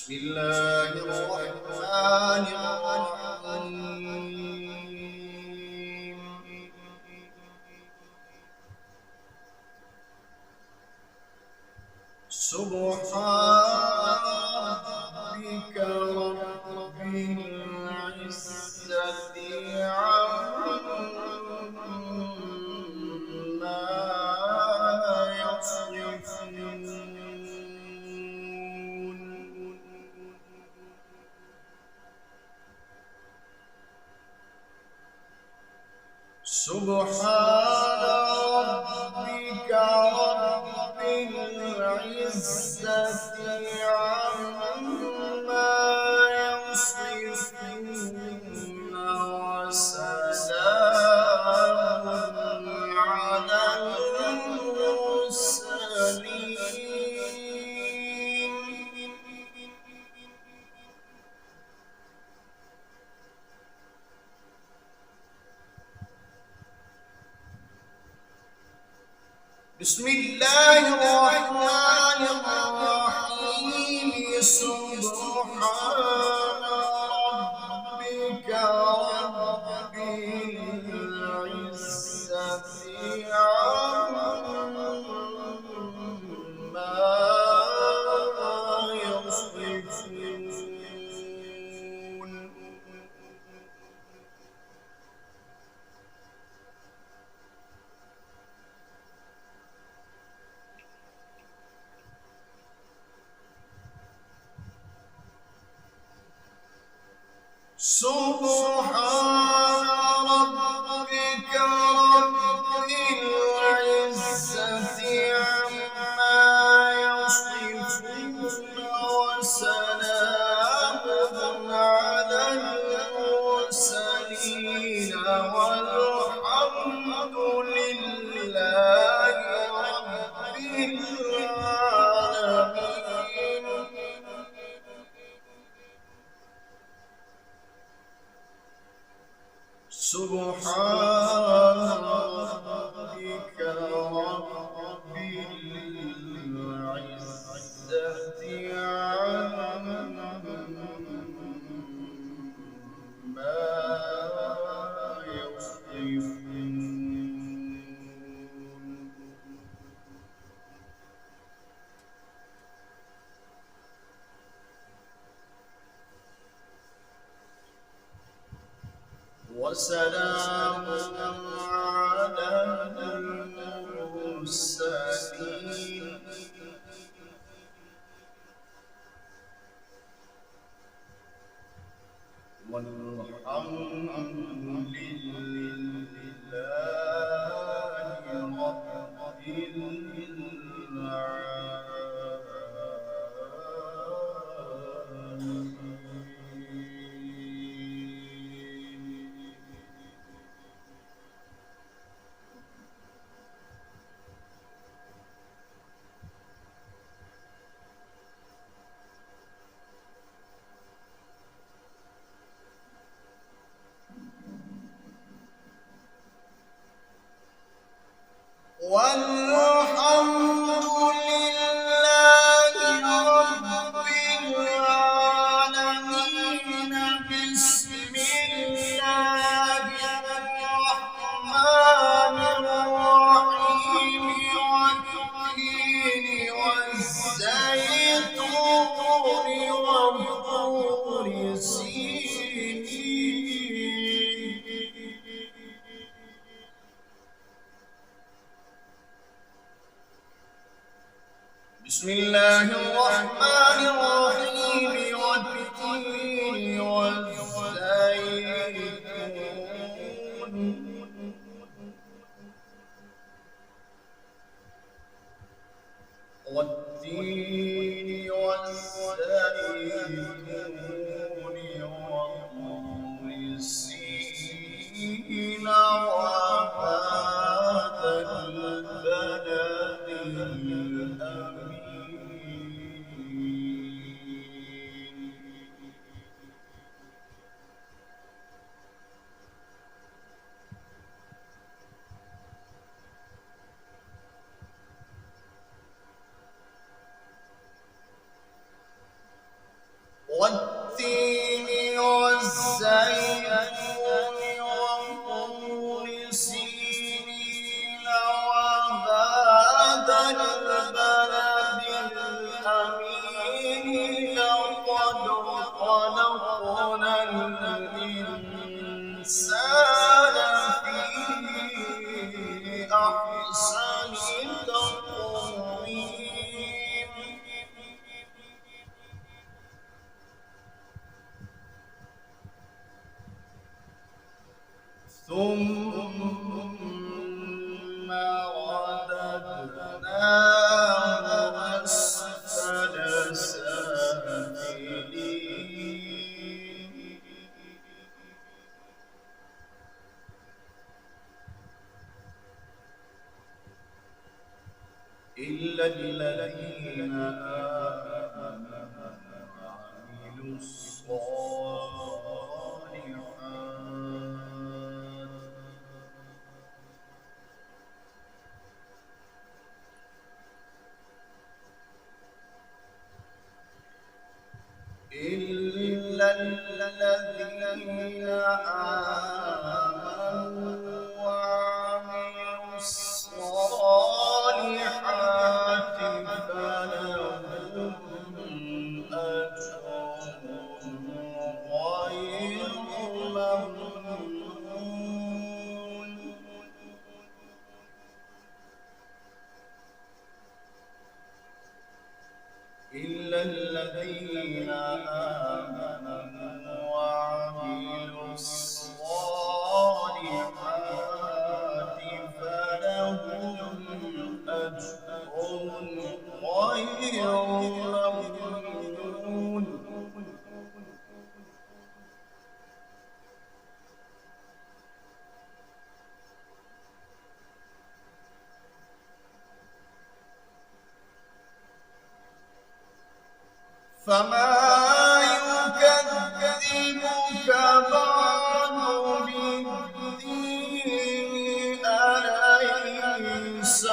بسم الله الرحمن الرحيم. سبحان ربك رب العزة عما يصفون. سبحان ربك رب العزة عما يصفون وسلام على المرسلين. بسم الله الرحمن الرحيم. سبحان ربك رب العزة عما يصفون. سبحان ربك رب العزة عما يصفون وسلام على المرسلين والحمد لله رب العالمين. سبحان ربك رب العزة عما يصفون. وسلام على المرسلين والحمد لله رب العالمين. والحمد لله رب العالمين. بسم الله الرحمن الرحيم. والتين والزيتون وطور سينين. بسم الله الرحمن الرحيم. والتين والزيتون والتين والزيتون وطور سينين وهذا البلد الأمين. والتين والزيتون وطور سينين وهذا البلد الأمين لقد خلقنا الإنسان في أحسن تقويم ثم رددناه أسفل سافلين إلا الذين آمنوا وعملوا الصالحات إلا الذين آمنوا وعملوا الصالحات فلهم أجر غير ممنون إلا الذين آمنوا وعملوا الصالحات فلهم أجر غير ممنون فما يكذبك بعد بالدين أليس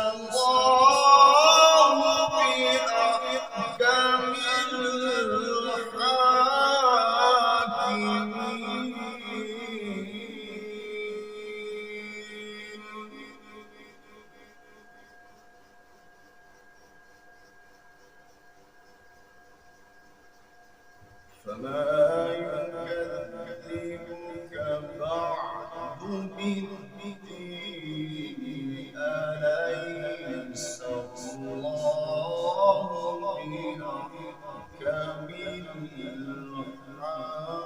الله بأحكم الحاكمين فما يكذبك بعد بالدين أليس الله بأحكم الحاكمين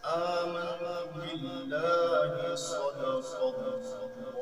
آمنت بالله صدق الله